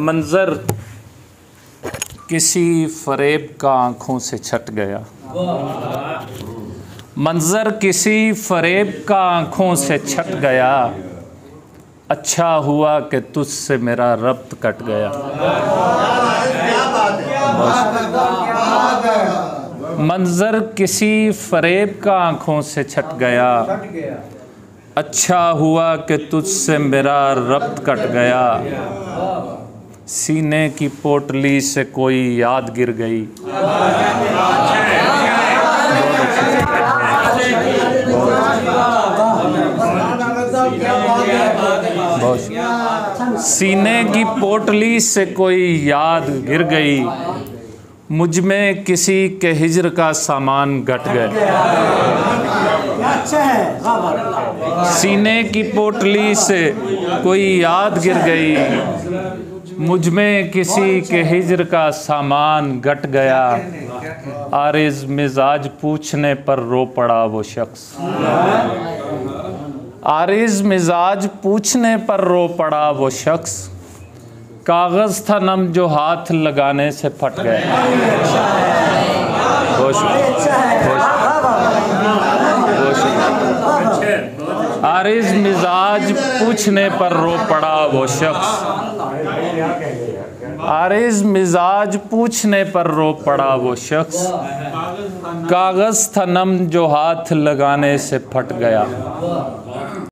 मंजर किसी फरेब का आँखों से छट गया। मंजर किसी फरेब का आँखों से छट गया। अच्छा हुआ कि तुझसे मेरा रब्त कट गया। मंजर किसी फरेब का आँखों से छट गया। अच्छा हुआ कि तुझसे मेरा रब्त कट गया। सीने की पोटली से कोई याद गिर गई। सीने की पोटली से कोई याद गिर गई। मुझ में किसी के हिज्र का सामान घट गया। सीने की पोटली से कोई याद गिर गई। मुझ में किसी के हिज्र का सामान घट गया। आरिज़ मिजाज पूछने पर रो पड़ा वो शख्स। आरिज़ मिजाज पूछने पर रो पड़ा वो शख्स। कागज़ था नम जो हाथ लगाने से फट गया। आरिज़ मिजाज पूछने पर रो पड़ा वो शख्स। आरिज़ मिजाज पूछने पर रो पड़ा वो शख्स। कागज़ था नम जो हाथ लगाने से फट गया।